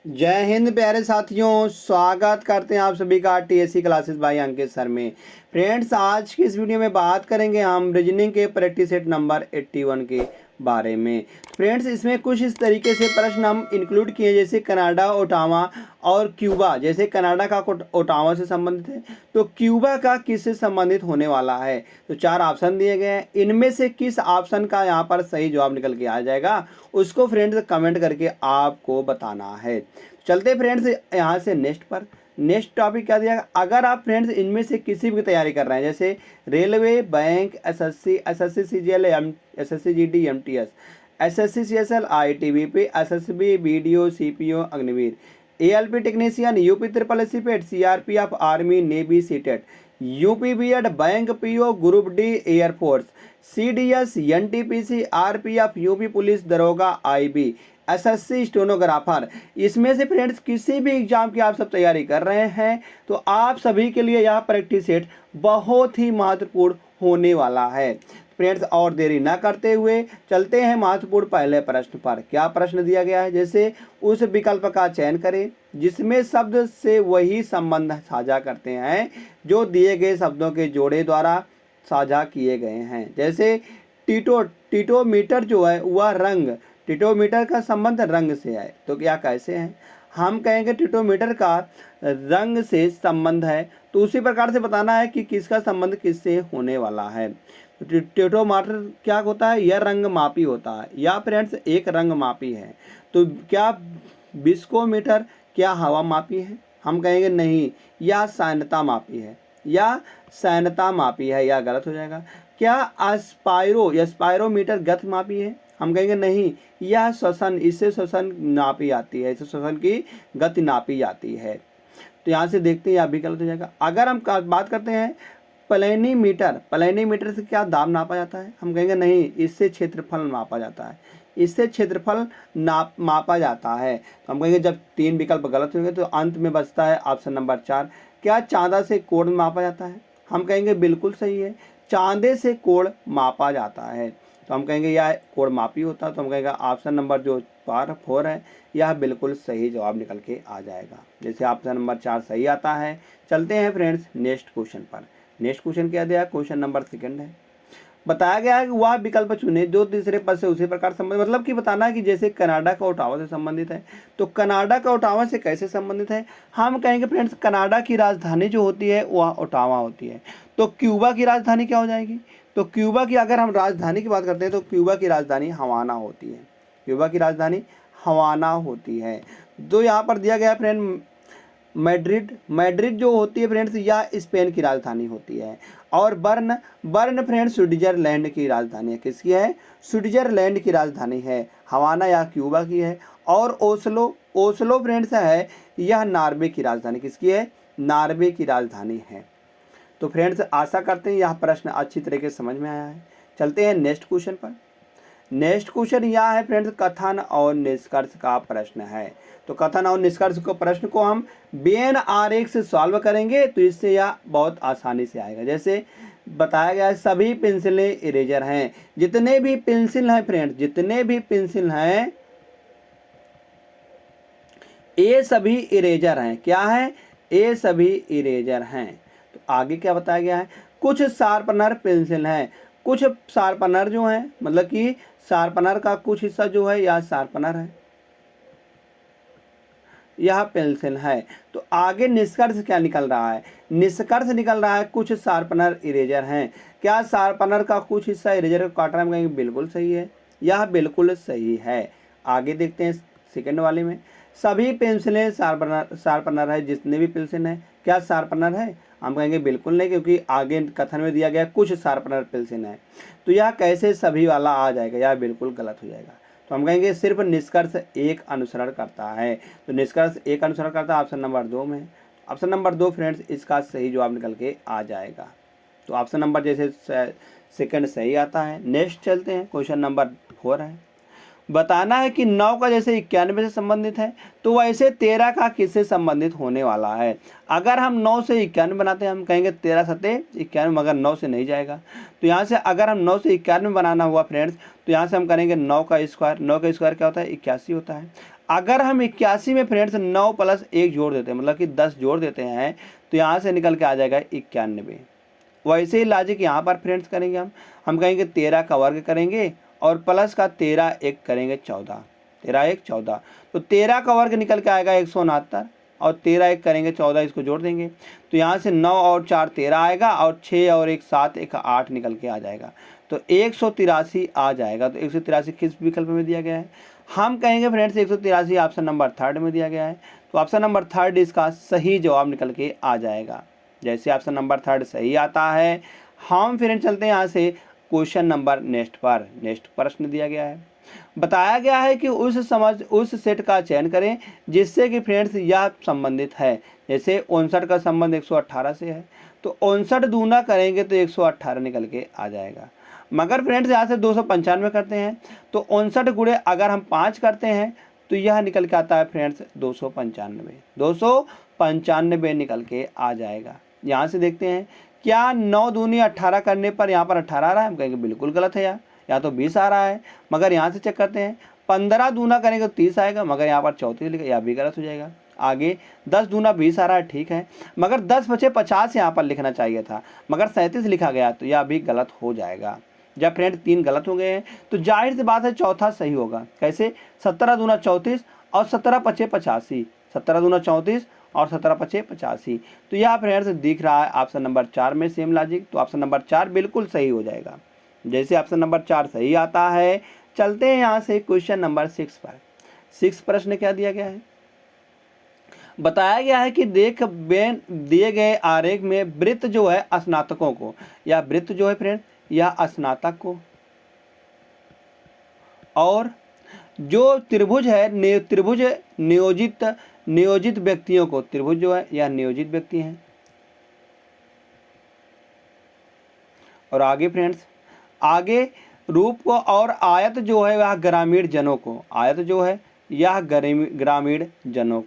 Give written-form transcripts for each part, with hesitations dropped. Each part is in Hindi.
जय हिंद प्यारे साथियों, स्वागत करते हैं आप सभी का टीएससी क्लासेस बाय अंकित सर में। फ्रेंड्स, आज की इस वीडियो में बात करेंगे हम रीजनिंग के प्रैक्टिस सेट नंबर 81 के बारे में। फ्रेंड्स, इसमें कुछ इस तरीके से प्रश्न हम इंक्लूड किए, जैसे कनाडा, ओटावा और क्यूबा। जैसे कनाडा का ओटावा से संबंधित है, तो क्यूबा का किससे संबंधित होने वाला है। तो 4 ऑप्शन दिए गए हैं, इनमें से किस ऑप्शन का यहाँ पर सही जवाब निकल के आ जाएगा, उसको फ्रेंड्स कमेंट करके आपको बताना है। चलते फ्रेंड्स यहाँ से नेक्स्ट टॉपिक क्या दिया। अगर आप फ्रेंड्स इनमें से किसी भी तैयारी कर रहे हैं, जैसे railway, bank, SSC CGL, SSC GD, MTS, SSC CSL, ITBP, SSB, BDO, CPO, Agniveer, ALP technician, UP triple SC PET, CRPF, army, navy, CTET, UP BEd, bank PO, group D, air force, CDS, NTPC, RPF, UP police, दरोगा, आईबी, एसएससी स्टेनोग्राफर। इसमें से फ्रेंड्स किसी भी एग्जाम की आप सब तैयारी कर रहे हैं तो आप सभी के लिए यह प्रैक्टिस सेट बहुत ही महत्वपूर्ण होने वाला है। फ्रेंड्स, और देरी ना करते हुए चलते हैं महत्वपूर्ण पहले प्रश्न पर। क्या प्रश्न दिया गया है, जैसे उस विकल्प का चयन करें जिसमें शब्द से वही संबंध साझा करते हैं जो दिए गए शब्दों के जोड़े द्वारा साझा किए गए हैं। जैसे टीटोमीटर जो है वह रंग, टिटोमीटर का संबंध रंग से है, तो क्या कैसे है, हम कहेंगे टिटोमीटर का रंग से संबंध है, तो उसी प्रकार से बताना है कि किसका संबंध किससे होने वाला है। तो टिटोमीटर क्या होता है, यह रंग मापी होता है, या फ्रेंड्स एक रंग मापी है। तो क्या बिस्कोमीटर क्या हवा मापी है, हम कहेंगे नहीं, यह सैनता मापी है, या सैनता मापी है, यह गलत हो जाएगा। क्या स्पायरोमीटर गति मापी है, हम कहेंगे नहीं, यह श्वसन, इससे श्वसन नापी जाती है, इससे श्वसन की गति नापी जाती है। तो यहाँ से देखते हैं, यह भी गलत हो जाएगा। अगर हम बात करते हैं प्लेनीमीटर से क्या दाब नापा जाता है, हम कहेंगे नहीं, इससे क्षेत्रफल नापा जाता है, इससे क्षेत्रफल मापा जाता है। तो हम कहेंगे जब 3 विकल्प गलत होंगे तो अंत में बचता है ऑप्शन नंबर 4। क्या चांदा से कोण मापा जाता है, हम कहेंगे बिल्कुल सही है, चांदे से कोण मापा जाता है। तो हम कहेंगे यह कोण मापी होता है, तो हम कहेंगे ऑप्शन नंबर जो 4 है यह बिल्कुल सही जवाब निकल के आ जाएगा। जैसे ऑप्शन नंबर 4 सही आता है। चलते हैं फ्रेंड्स नेक्स्ट क्वेश्चन पर। नेक्स्ट क्वेश्चन क्या दिया, क्वेश्चन नंबर 2 है। बताया गया है कि वह विकल्प चुने जो तीसरे पद से उसी प्रकार संबंधित, मतलब कि बताना है कि जैसे कनाडा का ओटावा से संबंधित है, तो कनाडा का ओटावा से कैसे संबंधित है, हम कहेंगे फ्रेंड्स कनाडा की राजधानी जो होती है वह ओटावा होती है। तो क्यूबा की राजधानी क्या हो जाएगी, तो क्यूबा की अगर हम राजधानी की बात करते हैं तो क्यूबा की राजधानी हवाना होती है, क्यूबा की राजधानी हवाना होती है। तो यहाँ पर दिया गया फ्रेंड मैड्रिड जो होती है फ्रेंड्स यह स्पेन की राजधानी होती है। और बर्न फ्रेंड्स स्विट्जरलैंड की राजधानी है, किसकी है, स्विट्जरलैंड की राजधानी है। हवाना या क्यूबा की है। और ओस्लो फ्रेंड्स है, यह नॉर्वे की राजधानी, किसकी है, नॉर्वे की राजधानी है। तो फ्रेंड्स आशा करते हैं यह प्रश्न अच्छी तरीके से समझ में आया है। चलते हैं नेक्स्ट क्वेश्चन पर। नेक्स्ट क्वेश्चन यह है फ्रेंड्स कथन और निष्कर्ष का प्रश्न है। तो कथन और निष्कर्ष को प्रश्न को हम वेन आरेख से सॉल्व करेंगे तो इससे यह बहुत आसानी से आएगा। जैसे बताया गया है सभी पेंसिलें इरेजर हैं, जितने भी पेंसिल हैं फ्रेंड्स, जितने भी पेंसिल हैं ये सभी इरेजर हैं। क्या है, ये सभी इरेजर हैं। तो आगे क्या बताया गया है, कुछ शार्पनर पेंसिल हैं, कुछ शार्पनर जो हैं, मतलब कि शार्पनर का कुछ हिस्सा जो है यह शार्पनर है, यह पेंसिल है। तो आगे निष्कर्ष क्या निकल रहा है, निष्कर्ष निकल रहा है कुछ शार्पनर इरेजर हैं। क्या शार्पनर का कुछ हिस्सा इरेजर को काट रहा है, हम कहेंगे बिल्कुल सही है, यह बिल्कुल सही है। आगे देखते हैं सेकंड वाले में, सभी पेंसिलें शार्पनर है, जितने भी पेंसिल हैं क्या शार्पनर है, हम कहेंगे बिल्कुल नहीं, क्योंकि आगे कथन में दिया गया कुछ शार्पनर पेंसिल है। तो यह कैसे सभी वाला आ जाएगा, यह बिल्कुल गलत हो जाएगा। तो हम कहेंगे सिर्फ निष्कर्ष 1 अनुसरण करता है। तो निष्कर्ष 1 अनुसरण करता है, ऑप्शन नंबर 2 में। ऑप्शन नंबर 2 फ्रेंड्स इसका सही जवाब निकल के आ जाएगा। तो ऑप्शन नंबर जैसे सेकंड सही आता है। नेक्स्ट चलते हैं, क्वेश्चन नंबर 4 है। बताना है कि 9 का जैसे 91 से संबंधित है तो वैसे 13 का किससे संबंधित होने वाला है। अगर हम 9 से 91 बनाते हैं हम कहेंगे 13 सते 91, मगर 9 से नहीं जाएगा। तो यहाँ से अगर हम 9 से 91 बनाना हुआ फ्रेंड्स तो यहाँ से हम करेंगे 9 का स्क्वायर। 9 का स्क्वायर क्या होता है, 81 होता है। अगर हम 81 में फ्रेंड्स 9 + 1 जोड़ देते हैं, मतलब कि 10 जोड़ देते हैं, तो यहाँ से निकल के आ जाएगा 91। वैसे ही लॉजिक यहाँ पर फ्रेंड्स करेंगे हम कहेंगे 13 का वर्ग करेंगे और प्लस का 13 1 करेंगे 14, 13 1 14, तो 13 का वर्ग निकल के आएगा 169 और 13 1 करेंगे 14, इसको जोड़ देंगे तो यहाँ से 9 और 4 13 आएगा और 6 और 1 7, 1 8 निकल के आ जाएगा, तो 183 आ जाएगा। तो 183 किस विकल्प में दिया गया है? हम कहेंगे फ्रेंड्स 183 ऑप्शन नंबर 3 में दिया गया है, तो ऑप्शन नंबर 3 इसका सही जवाब निकल के आ जाएगा। जैसे ऑप्शन नंबर 3 सही आता है, हम फ्रेंड चलते हैं यहाँ से क्वेश्चन नंबर नेक्स्ट पर। नेक्स्ट प्रश्न दिया गया है, बताया गया है कि उस सेट का चयन करें जिससे कि फ्रेंड्स यह संबंधित है। जैसे 59 का संबंध 118 से है, तो 59 दूना करेंगे तो 118 निकल के आ जाएगा। मगर फ्रेंड्स यहाँ से 295 करते हैं, तो 59 गुणे अगर हम 5 करते हैं तो यह निकल के आता है फ्रेंड्स 295 निकल के आ जाएगा। यहाँ से देखते हैं क्या 9 दूनी 18 करने पर यहाँ पर 18 आ रहा है? हम कहेंगे बिल्कुल गलत है यार, या तो 20 आ रहा है। मगर यहाँ से चेक करते हैं 15 दूना करेंगे तो 30 आएगा, मगर यहाँ पर 34 लिखा, यह भी गलत हो जाएगा। आगे 10 दूना 20 आ रहा है, ठीक है, मगर 10 बचे 50 यहाँ पर लिखना चाहिए था, मगर 37 लिखा गया, तो यह भी गलत हो जाएगा। जब फ्रेंड 3 गलत हो गए हैं तो जाहिर सी बात है चौथा सही होगा। कैसे? 17 दूना 34 और 17 पचे 85, 17 दूना 34 और 17 पचे 85, तो यह फ्रेंड्स दिख रहा है ऑप्शन नंबर 4 में सेम लॉजिक, तो ऑप्शन नंबर 4 बिल्कुल सही हो जाएगा। जैसे ऑप्शन नंबर 4 सही आता है, चलते हैं यहाँ से क्वेश्चन नंबर 6 पर। 6 प्रश्न क्या दिया गया है? बताया गया है कि दिए गए आरेख में वृत्त जो है स्नातकों को, या वृत्त जो है फ्रेंड या स्नातक को, और जो त्रिभुज है त्रिभुज नियोजित व्यक्तियों को, त्रिभुज जो है यह नियोजित व्यक्ति हैं। और आगे फ्रेंड्स आगे रूप को, और आयत जो है वह ग्रामीण जनों को, आयत जो है यह ग्रामीण जनों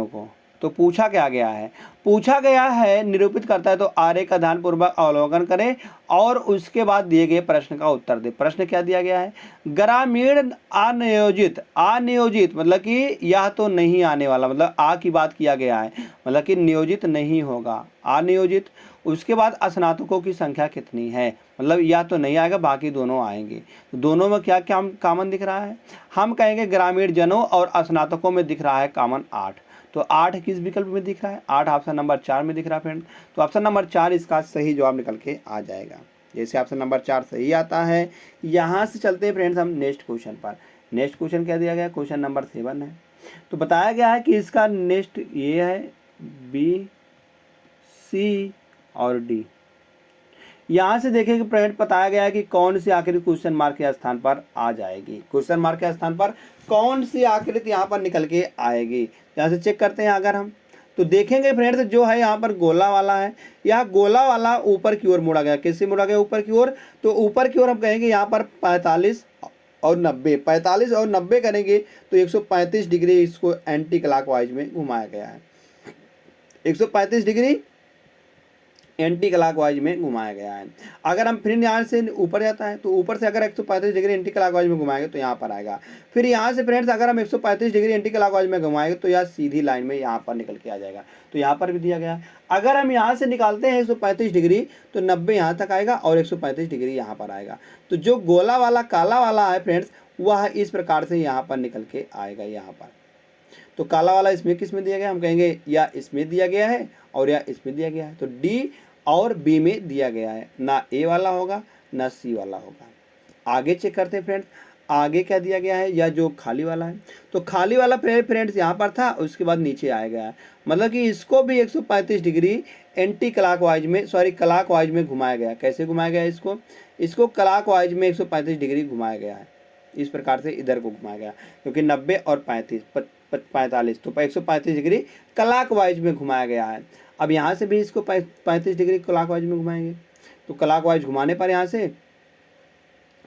को। तो पूछा क्या गया है? पूछा गया है निरूपित करता है तो आरेख का ध्यानपूर्वक अवलोकन करें और उसके बाद दिए गए प्रश्न का उत्तर दे। प्रश्न क्या दिया गया है? ग्रामीण अनियोजित मतलब कि यह तो नहीं आने वाला, मतलब आ की बात किया गया है, मतलब कि नियोजित नहीं होगा, अनियोजित। उसके बाद स्नातकों की संख्या कितनी है, मतलब यह तो नहीं आएगा, बाकी दोनों आएंगे। तो दोनों में क्या क्या कॉमन दिख रहा है? हम कहेंगे ग्रामीण जनों और स्नातकों में दिख रहा है कॉमन 8, तो 8 किस विकल्प में दिख रहा है? 8 ऑप्शन नंबर 4 में दिख रहा है फ्रेंड, तो ऑप्शन नंबर 4 इसका सही जवाब निकल के आ जाएगा। जैसे ऑप्शन नंबर 4 सही आता है, यहाँ से चलते हैं फ्रेंड्स हम नेक्स्ट क्वेश्चन पर। नेक्स्ट क्वेश्चन क्या दिया गया? क्वेश्चन नंबर 7 है। तो बताया गया है कि इसका नेक्स्ट ये है बी, सी और डी। यहाँ से देखें कि फ्रेंड बताया गया है कि कौन सी आकृति क्वेश्चन मार्क के स्थान पर आ जाएगी, क्वेश्चन मार्क के स्थान पर कौन सी आकृति यहाँ पर निकल के आएगी। यहाँ से चेक करते हैं अगर हम, तो देखेंगे फ्रेंड्स जो है यहाँ पर गोला वाला है, यह गोला वाला ऊपर की ओर मुड़ा गया। कैसे मुड़ा गया ऊपर की ओर? तो ऊपर की ओर हम कहेंगे यहाँ पर 45 और 90, 45 और 90 करेंगे तो 135 डिग्री इसको एंटी क्लॉकवाइज में घुमाया गया है। 135 डिग्री एंटी क्लॉकवाइज में घुमाया गया है। अगर हम फिर यहाँ से ऊपर जाता है तो ऊपर से अगर 135 डिग्री एंटी क्लॉकवाइज में घुमाएंगे तो यहाँ पर आएगा। फिर यहाँ से फ्रेंड्स अगर हम 135 डिग्री एंटी क्लॉकवाइज में घुमाएंगे तो यह सीधी लाइन में यहाँ पर निकल के आ जाएगा, तो यहाँ पर भी दिया गया है। अगर हम यहाँ से निकालते हैं 135 डिग्री तो 90 यहाँ तक आएगा और 135 डिग्री यहाँ पर आएगा। तो जो गोला वाला काला वाला है फ्रेंड्स वह इस प्रकार से यहाँ पर निकल के आएगा यहाँ पर। तो काला वाला इसमें किस में दिया गया? हम कहेंगे या इसमें दिया गया है और या इसमें दिया गया है, तो डी और बी में दिया गया है, ना ए वाला होगा ना सी वाला होगा। आगे चेक करते हैं फ्रेंड्स, आगे क्या दिया गया है, या जो खाली वाला है, तो खाली वाला फ्रेंड्स यहाँ पर था, उसके बाद नीचे आ गया है, मतलब कि इसको भी 135 डिग्री एंटी क्लॉकवाइज में क्लॉकवाइज में घुमाया गया। कैसे घुमाया गया? इसको क्लॉकवाइज में 135 डिग्री घुमाया गया है, इस प्रकार से इधर को घुमाया गया, क्योंकि 90 और 45 तो 135 डिग्री क्लॉकवाइज में घुमाया गया है। अब यहाँ से भी इसको 35 डिग्री क्लॉकवाइज में घुमाएंगे, तो क्लॉकवाइज घुमाने पर यहाँ से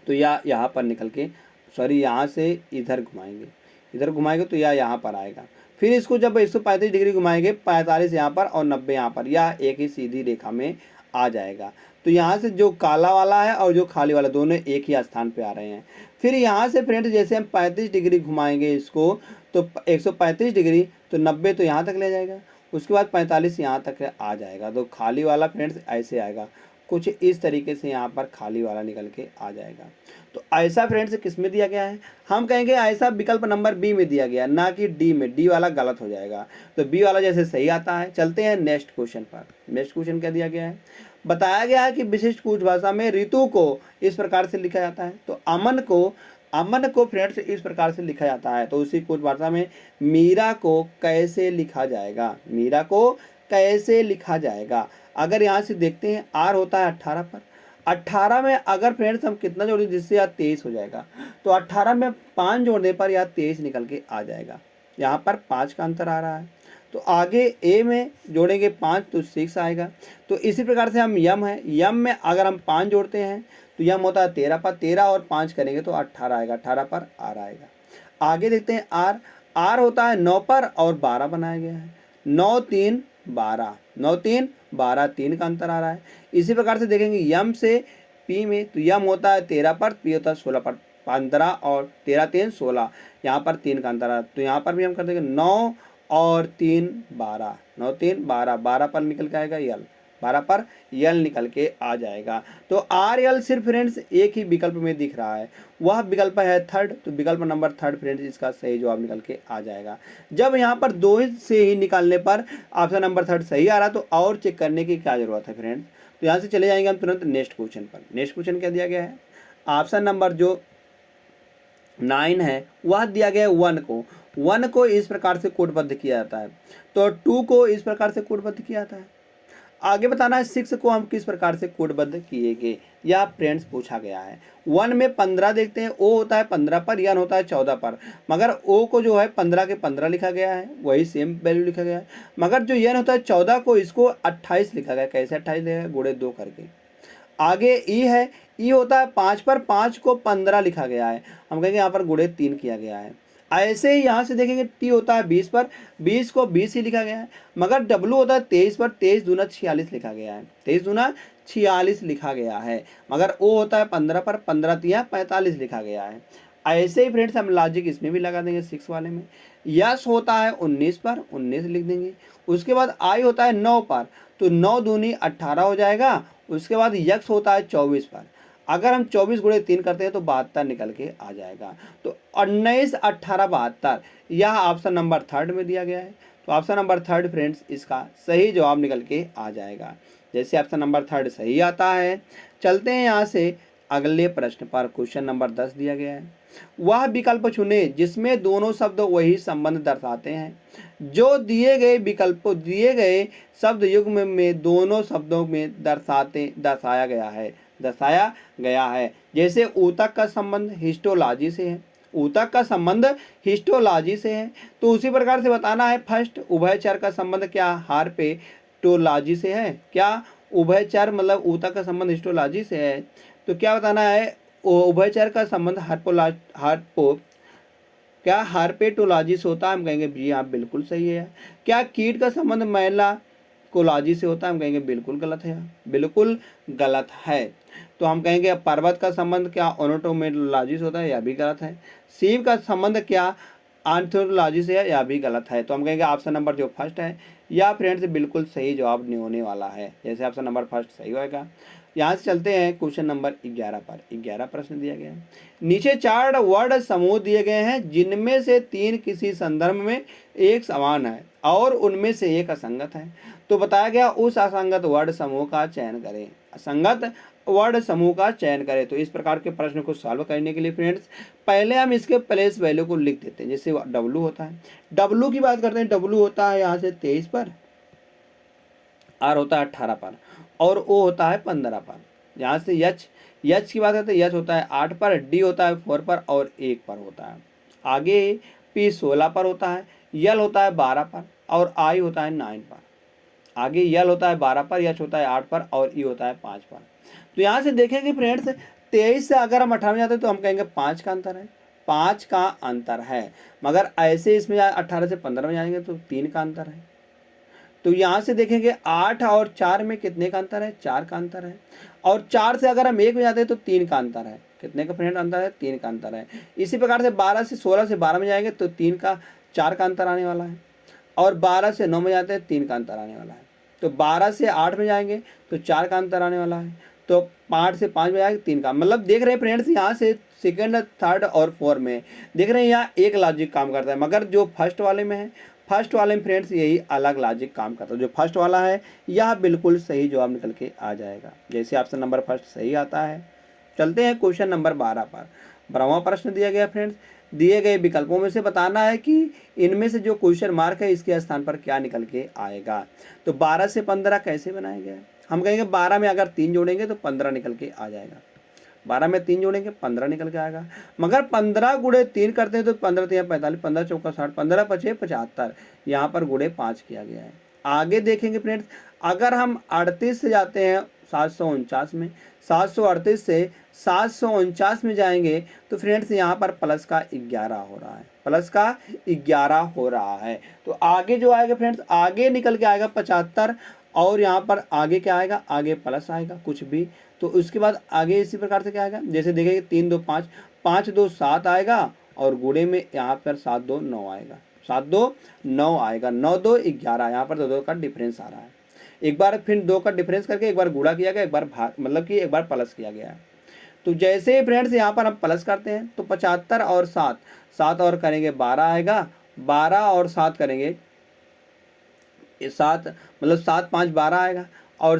तो या यहाँ पर निकल के यहाँ से इधर घुमाएंगे तो या यहाँ पर आएगा। फिर इसको जब 135 डिग्री घुमाएंगे 45 यहाँ पर और 90 यहाँ पर, या एक ही सीधी रेखा में आ जाएगा। तो यहाँ से जो काला वाला है और जो खाली वाला दोनों एक ही स्थान पे आ रहे हैं। फिर यहाँ से फ्रेंड्स जैसे हम 35 डिग्री घुमाएंगे इसको, तो 135 डिग्री, तो 90 तो यहाँ तक ले जाएगा, उसके बाद 45 यहाँ तक आ जाएगा। तो खाली वाला फ्रेंड्स ऐसे आएगा, कुछ इस तरीके से यहाँ पर खाली वाला निकल के आ जाएगा। तो ऐसा फ्रेंड्स किस में दिया गया है, हम कहेंगे ऐसा विकल्प नंबर बी में दिया गया, ना कि डी में। डी वाला गलत हो जाएगा, तो बी वाला जैसे सही आता है। चलते हैं नेक्स्ट क्वेश्चन पर। नेक्स्ट क्वेश्चन क्या दिया गया है, बताया गया है कि विशिष्ट कुछ भाषा में ऋतु को इस प्रकार से लिखा जाता है। तो अमन को फ्रेंड्स इस प्रकार से लिखा जाता है। तो उसी कुछ भाषा में मीरा को कैसे लिखा जाएगा, मीरा को कैसे लिखा जाएगा। अगर यहाँ से देखते हैं आर होता है 18 पर, 18 में अगर फ्रेंड्स हम कितना जोड़ें जिससे यहाँ 23 हो जाएगा, तो 18 में 5 जोड़ने पर यहाँ 23 निकल के आ जाएगा। यहाँ पर 5 का अंतर आ रहा है, तो आगे ए में जोड़ेंगे 5 तो 6 आएगा। तो इसी प्रकार से हम यम है, यम में अगर हम 5 जोड़ते हैं तो यम होता है 13 पर, 13 और 5 करेंगे तो 18 आएगा, 18 पर आर आएगा। आगे देखते हैं आर, आर होता है 9 पर और 12 बनाया गया है, 9 3 12, 9 3 12, 3 का अंतर आ रहा है। इसी प्रकार से देखेंगे यम से पी में, तो यम होता है 13 पर, पी होता है 16 पर, 15 और 13 3 16, यहाँ पर 3 का अंतर आ रहा है। तो यहाँ पर भी हम कर देंगे 9 और 3 12, 9 3 12, 12 पर निकल के आएगा यल, 12 पर यल निकल के आ जाएगा। तो आर यल सिर्फ फ्रेंड्स एक ही विकल्प में दिख रहा है, वह विकल्प है थर्ड। तो विकल्प नंबर थर्ड फ्रेंड्स इसका सही जवाब निकल के आ जाएगा। जब यहाँ पर 2 से ही निकालने पर ऑप्शन नंबर थर्ड सही आ रहा, तो और चेक करने की क्या जरूरत है फ्रेंड्स। तो यहाँ से चले जाएंगे हम तुरंत नेक्स्ट क्वेश्चन पर। नेक्स्ट क्वेश्चन क्या दिया गया है, ऑप्शन नंबर जो 9 है वह दिया गया है 1 को इस प्रकार से कोडबद्ध किया जाता है, तो 2 को इस प्रकार से कोडबद्ध किया जाता है। आगे बताना है 6 को हम किस प्रकार से कोडबद्ध किएंगे, यह फ्रेंड्स पूछा गया है। 1 में 15 देखते हैं, ओ होता है 15 पर, यन होता है 14 पर, मगर ओ को जो है 15 के 15 लिखा गया है, वही सेम वैल्यू लिखा गया है। मगर जो यन होता है 14 को, इसको 28 लिखा गया। कैसे 28 लिखा गया, गुणे 2 करके। आगे ई है, ई होता है 5 पर, 5 को 15 लिखा गया है, हम कहेंगे यहाँ पर गुणे 3 किया गया है। ऐसे ही यहाँ से देखेंगे टी होता है 20 पर, 20 को 20 ही लिखा गया है। मगर डब्लू होता है 23 पर, 23 दूना 46 लिखा गया है, 23 दूना 46 लिखा गया है। मगर ओ होता है 15 पर, 15 तिया 45 लिखा गया है। ऐसे ही फ्रेंड्स हम लॉजिक इसमें भी लगा देंगे 6 वाले में। यस होता है 19 पर, 19 लिख देंगे। उसके बाद आई होता है 9 पर, तो 9 दूनी 18 हो जाएगा। उसके बाद यक्स होता है 24 पर, अगर हम 24 गुणे 3 करते हैं तो 72 निकल के आ जाएगा। तो 19 18 72, यह ऑप्शन नंबर थर्ड में दिया गया है। तो ऑप्शन नंबर थर्ड फ्रेंड्स इसका सही जवाब निकल के आ जाएगा। जैसे ऑप्शन नंबर थर्ड सही आता है, चलते हैं यहाँ से अगले प्रश्न पर। क्वेश्चन नंबर 10 दिया गया है, वह विकल्प चुने जिसमें दोनों शब्द वही संबंध दर्शाते हैं। जो दिए गए शब्द युग्म में दोनों शब्दों में दर्शाया गया है। जैसे ऊतक का संबंध हिस्टोलॉजी से है, ऊतक का संबंध हिस्टोलॉजी से है, तो उसी प्रकार से बताना है फर्स्ट उभयचर का संबंध क्या हार्पेटोलॉजी से है। क्या उभयचर मतलब ऊतक का संबंध हिस्टोलॉजी से है, तो क्या बताना है उभयचर का संबंध हार्पेटोलॉजी से होता है, हम कहेंगे जी हाँ बिल्कुल सही है। क्या कीट का संबंध महिला कोलॉजी से होता है, हम कहेंगे बिल्कुल गलत है, बिल्कुल गलत है। तो हम कहेंगे पर्वत का संबंध क्या ओनोटोमोलॉजी से होता है, यह भी गलत है। सीप का संबंध क्या आर्थोलॉजी से है, यह भी गलत है। तो हम कहेंगे ऑप्शन नंबर जो फर्स्ट है या फ्रेंड्स बिल्कुल सही जवाब नहीं होने वाला है, जैसे ऑप्शन नंबर फर्स्ट सही होएगा। यहाँ से चलते हैं क्वेश्चन नंबर 11 पर। 11 प्रश्न दिया गया है, नीचे 4 वर्ड समूह दिए गए हैं जिनमें से 3 किसी संदर्भ में एक समान है और उनमें से एक असंगत है। तो बताया गया उस असंगत वर्ड समूह का चयन करें, असंगत वर्ड समूह का चयन करें। तो इस प्रकार के प्रश्न को सॉल्व करने के लिए फ्रेंड्स पहले हम इसके प्लेस वैल्यू को लिख देते हैं। जैसे डब्लू होता है, डब्लू की बात करते हैं, डब्लू होता है यहाँ से 23 पर, आर होता है 18 पर और ओ होता है 15 पर। यहाँ से यच की बात करते हैं, यच होता है 8 पर, डी होता है 4 पर और 1 पर होता है। आगे पी 16 पर होता है, यल होता है 12 पर और आई होता है 9 पर। आगे यल होता है 12 पर, यच होता है 8 पर और ई होता है 5 पर। तो यहाँ से देखेंगे फ्रेंड्स 23 से अगर हम 18 में जाते हैं तो हम कहेंगे 5 का अंतर है, 5 का अंतर है। मगर ऐसे इसमें 18 से 15 में जाएंगे तो 3 का अंतर है। तो यहाँ से देखेंगे 8 और 4 में कितने का अंतर है, 4 का अंतर है। और 4 से अगर हम 1 में जाते हैं तो 3 का अंतर है। कितने का फ्रेंड अंतर है? 3 का अंतर है। इसी प्रकार से 12 से 16 से 12 में जाएंगे तो 4 का अंतर आने वाला है, और 12 से 9 में जाते हैं 3 का अंतर आने वाला है। तो 12 से 8 में जाएंगे तो 4 का अंतर आने वाला है, तो 8 से 5 में जाएंगे 3 का। मतलब देख रहे हैं फ्रेंड्स, यहाँ से सेकेंड, थर्ड और फोर्थ में देख रहे हैं यहाँ एक लॉजिक काम करता है, मगर जो फर्स्ट वाले में है, फर्स्ट वाले में फ्रेंड्स यही अलग लॉजिक काम करता है। जो फर्स्ट वाला है यह बिल्कुल सही जवाब निकल के आ जाएगा, जैसे ऑप्शन नंबर फर्स्ट सही आता है। चलते हैं क्वेश्चन नंबर 12 पर। 12वां प्रश्न दिया गया फ्रेंड्स, दिए गए विकल्पों में से बताना है कि इनमें से जो क्वेश्चन मार्क है इसके स्थान पर क्या निकल के आएगा। तो 12 से 15 कैसे बनाया गया है? हम कहेंगे 12 में अगर 3 जोड़ेंगे तो 15 निकल के आ जाएगा। 12 में 3 जोड़ेंगे 15 निकल के आएगा, मगर 15 गुणे 3 करते हैं तो 15 3 45, 15 चौका 60, 15 पचे 75, यहाँ पर गुणे 5 किया गया है। आगे देखेंगे फ्रेंड्स, अगर हम 38 से जाते हैं 749 में, 738 से 749 में जाएंगे तो फ्रेंड्स यहाँ पर प्लस का 11 हो रहा है, प्लस का 11 हो रहा है। तो आगे जो आएगा फ्रेंड्स, आगे निकल के आएगा 75, और यहाँ पर आगे क्या आएगा? आगे प्लस आएगा कुछ भी। तो उसके बाद आगे इसी प्रकार से क्या आएगा? जैसे देखेंगे 3 2 5, 5 2 7 आएगा, और गुणे में यहाँ पर 7 2 9 आएगा, 7 2 9 आएगा, 9 2 11, यहाँ पर 2 2 का डिफरेंस आ रहा है। एक बार फिर 2 का डिफरेंस करके एक बार गुणा किया गया, एक बार भाग, मतलब कि एक बार प्लस किया गया है। तो जैसे फ्रेंड्स यहाँ पर हम प्लस करते हैं तो 75 और 7, 7 और करेंगे 12 आएगा, 12 और 7 करेंगे 7, मतलब 7 5 12 आएगा, और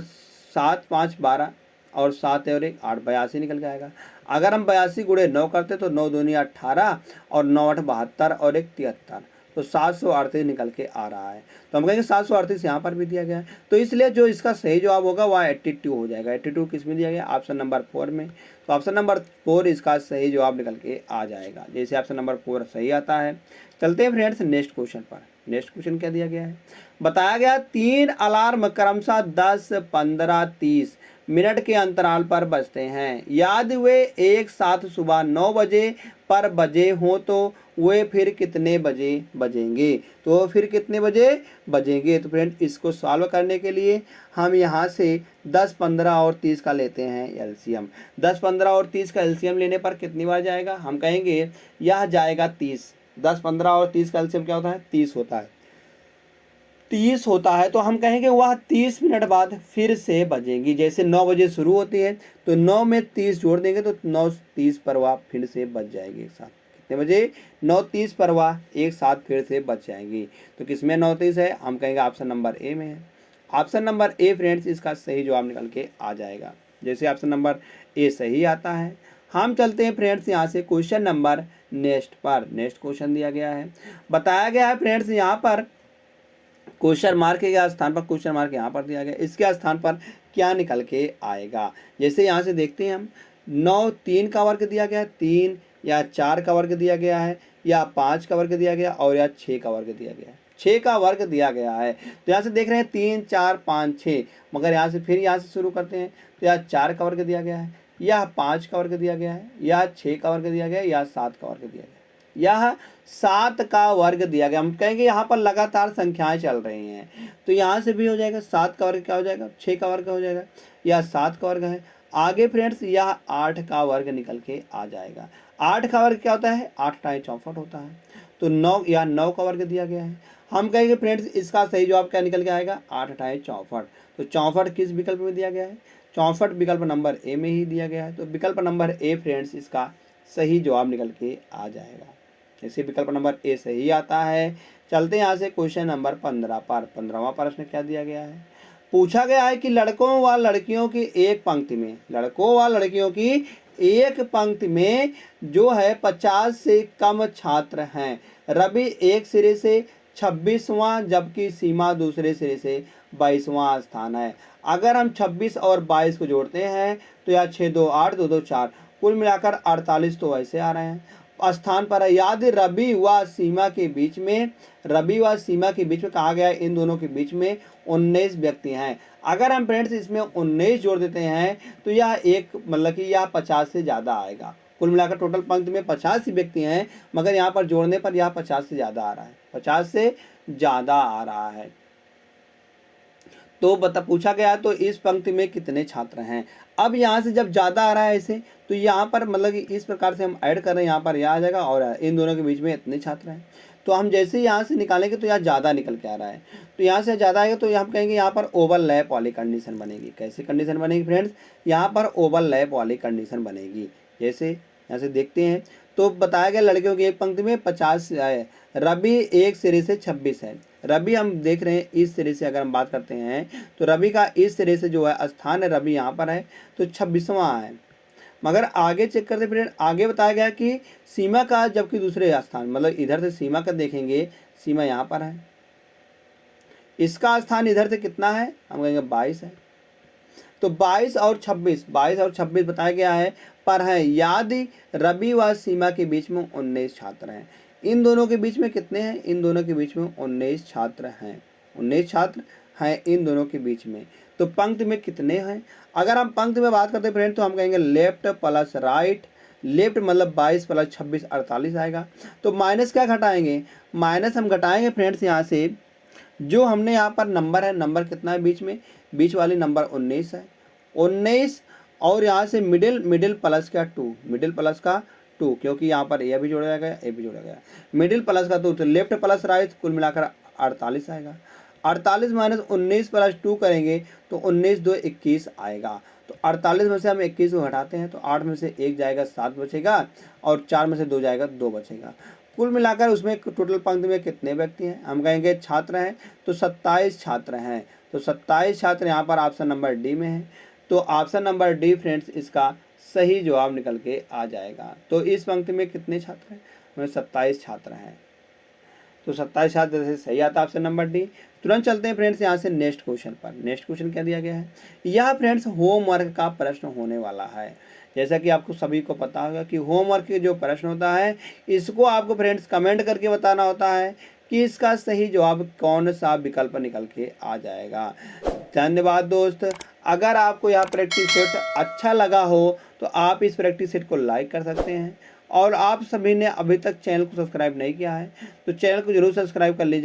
7 5 12, और 7 और 1 8, 82 निकल के आएगा। अगर हम 82 गुणे 9 करते तो 9 दूनी 18, और 9 8 72, और 1 73, तो 738 निकल के आ रहा है। तो हम कहेंगे 738 यहाँ पर भी दिया गया है, तो इसलिए जो इसका सही जवाब होगा वह 82 हो जाएगा। 82 किस में दिया गया? ऑप्शन नंबर 4 में। तो ऑप्शन नंबर 4 इसका सही जवाब निकल के आ जाएगा, जैसे ऑप्शन नंबर 4 सही आता है। चलते हैं फ्रेंड्स नेक्स्ट क्वेश्चन पर। नेक्स्ट क्वेश्चन क्या दिया गया है? बताया गया 3 अलार्म क्रमशः 10 15 30 मिनट के अंतराल पर बजते हैं, यदि वे एक साथ सुबह 9 बजे पर बजे हों तो वे फिर कितने बजे बजेंगे? तो फिर कितने बजे बजेंगे? तो फ्रेंड इसको सॉल्व करने के लिए हम यहाँ से 10 15 और 30 का लेते हैं एलसीएम। 10 15 और 30 का एलसीएम लेने पर कितनी बार जाएगा? हम कहेंगे यह जाएगा 30। 10 15 और 30 का एलसीएम क्या होता है? 30 होता है, 30 होता है। तो हम कहेंगे वह 30 मिनट बाद फिर से बजेंगी। जैसे 9 बजे शुरू होती है तो 9 में 30 जोड़ देंगे तो 9 30 पर वह फिर से बज जाएगी एक साथ। कितने बजे? 9 30 पर वह एक साथ फिर से बच जाएंगी। तो किसमें 9 30 है? हम कहेंगे ऑप्शन नंबर ए में है। ऑप्शन नंबर ए फ्रेंड्स इसका सही जवाब निकल के आ जाएगा, जैसे ऑप्शन नंबर ए सही आता है। हम चलते हैं फ्रेंड्स यहाँ से क्वेश्चन नंबर नेक्स्ट पर। नेक्स्ट क्वेश्चन दिया गया है, बताया गया है फ्रेंड्स यहाँ पर क्वेश्चन मार्क के स्थान पर, क्वेश्चन मार्क यहाँ पर दिया गया, इसके स्थान पर क्या निकल के आएगा? जैसे यहाँ से देखते हैं हम 9 3 का वर्ग दिया गया है, 3 या 4 का वर्ग दिया गया है, या 5 का वर्ग दिया गया, और या 6 का वर्ग दिया गया है। 6 का वर्ग दिया गया है। तो यहाँ से देख रहे हैं 3 4 5 6, मगर यहाँ से फिर यहाँ से शुरू करते हैं तो यहाँ 4 का वर्ग दिया गया है, या 5 का वर्ग दिया गया है, या 6 का वर्ग दिया गया है, या 7 का वर्ग दिया गया है, यह 7 का वर्ग दिया गया। हम कहेंगे यहाँ पर लगातार संख्याएं चल रही हैं, तो यहाँ से भी हो जाएगा 7 का वर्ग क्या हो जाएगा? 6 का वर्ग हो जाएगा, या 7 का वर्ग है। आगे फ्रेंड्स यह 8 का वर्ग निकल के आ जाएगा। 8 का वर्ग क्या होता है? 8 टाइम 64 होता है। तो 9 या 9 का वर्ग दिया गया है। हम कहेंगे फ्रेंड्स इसका सही जवाब क्या निकल के आएगा? 8 टाइम 64। तो 64 किस विकल्प में दिया गया है? 64 विकल्प नंबर ए में ही दिया गया है। तो विकल्प नंबर ए फ्रेंड्स इसका सही जवाब निकल के आ जाएगा, जैसे विकल्प नंबर ए सही आता है। चलते हैं यहाँ से क्वेश्चन नंबर 15 पर। 15वां प्रश्न क्या दिया गया है? पूछा गया है कि लड़कों व लड़कियों की एक पंक्ति में, लड़कों व लड़कियों की एक पंक्ति में जो है 50 से कम छात्र हैं। रवि एक सिरे से 26वां जबकि सीमा दूसरे सिरे से 22वां स्थान है। अगर हम 26 और 22 को जोड़ते हैं तो यह 6 2 8 2 2 4, कुल मिलाकर 48 तो वैसे आ रहे हैं। स्थान पर है, याद रवि व सीमा के बीच में, रवि व सीमा के बीच में कहा गया है इन दोनों के बीच में 19 व्यक्ति हैं। अगर हम फ्रेंड्स इसमें 19 जोड़ देते हैं तो यह एक मतलब कि यह 50 से ज़्यादा आएगा। कुल मिलाकर टोटल पंक्ति में 50 ही व्यक्ति हैं, मगर यहाँ पर जोड़ने पर यह 50 से ज़्यादा आ रहा है, 50 से ज़्यादा आ रहा है। तो बता पूछा गया तो इस पंक्ति में कितने छात्र हैं। अब यहाँ से जब ज़्यादा आ रहा है ऐसे, तो यहाँ पर मतलब कि इस प्रकार से हम ऐड कर रहे हैं, यहाँ पर यह आ जाएगा और इन दोनों के बीच में इतने छात्र हैं। तो हम जैसे ही यहाँ से निकालेंगे तो यहाँ ज़्यादा निकल के आ रहा है, तो यहाँ से ज़्यादा आएगा तो हम कहेंगे यहाँ पर ओवरलैप वाली कंडीशन बनेगी। कैसी कंडीशन बनेगी फ्रेंड्स, यहाँ पर ओवरलैप वाली कंडीशन बनेगी। जैसे यहाँ से देखते हैं तो बताया गया लड़कियों की एक पंक्ति में 50 है, रवि एक सिरे से 26 है। रवि हम देख रहे हैं इस सिरे से अगर हम बात करते हैं तो रवि का इस सिरे से जो है स्थान है, रवि यहाँ पर है तो 26वां है। मगर आगे चेक करते फ्रेंड, आगे बताया गया कि सीमा का जबकि दूसरे स्थान, मतलब इधर से सीमा का देखेंगे, सीमा यहाँ पर है, इसका स्थान इधर से कितना है, हम कहेंगे 22 है। तो 22 और 26 बताया गया है पर है, यदि रवि व सीमा के बीच में 19 छात्र हैं। इन दोनों के बीच में कितने हैं, इन दोनों के बीच में 19 छात्र हैं, 19 छात्र हैं इन दोनों के बीच में। तो पंक्ति में कितने हैं, अगर हम पंक्ति में बात करते हैं फ्रेंड तो हम कहेंगे लेफ्ट प्लस राइट, लेफ्ट मतलब 22 प्लस 26 48 आएगा। तो माइनस क्या घटाएंगे, माइनस हम घटाएंगे फ्रेंड्स यहाँ से जो हमने यहाँ पर नंबर है, नंबर कितना है बीच में, बीच वाली नंबर 19 है, 19 और यहाँ से मिडिल प्लस का 2, मिडिल प्लस का 2 क्योंकि यहाँ पर ए भी जोड़ा गया, ए भी जोड़ा गया, मिडिल प्लस का 2, तो लेफ्ट प्लस राइट कुल मिलाकर 48 आएगा। 48 माइनस 19 प्लस 2 करेंगे तो 19 2 21 आएगा। तो 48 में से हम 21 को घटाते हैं तो 8 में से 1 जाएगा 7 बचेगा और 4 में से 2 जाएगा 2 बचेगा। कुल मिलाकर उसमें टोटल पंक्ति में कितने व्यक्ति हैं, हम कहेंगे छात्र हैं तो 27 छात्र हैं। तो 27 छात्र यहाँ पर ऑप्शन नंबर डी में है। तो ऑप्शन नंबर डी फ्रेंड्स इसका सही जवाब निकल के आ जाएगा। तो इस पंक्ति में कितने छात्र हैं, हमें 27 छात्र हैं। तो 27 छात्र जैसे सही आता है ऑप्शन नंबर डी। तुरंत चलते हैं फ्रेंड्स यहाँ से नेक्स्ट क्वेश्चन पर। नेक्स्ट क्वेश्चन क्या दिया गया है, यह फ्रेंड्स होमवर्क का प्रश्न होने वाला है। जैसा कि आपको सभी को पता होगा कि होमवर्क के जो प्रश्न होता है इसको आपको फ्रेंड्स कमेंट करके बताना होता है कि इसका सही जवाब कौन सा विकल्प निकल के आ जाएगा। धन्यवाद दोस्त। अगर आपको यह प्रैक्टिस सेट अच्छा लगा हो तो आप इस प्रैक्टिस सेट को लाइक कर सकते हैं और आप सभी ने अभी तक चैनल को सब्सक्राइब नहीं किया है तो चैनल को जरूर सब्सक्राइब कर लीजिए।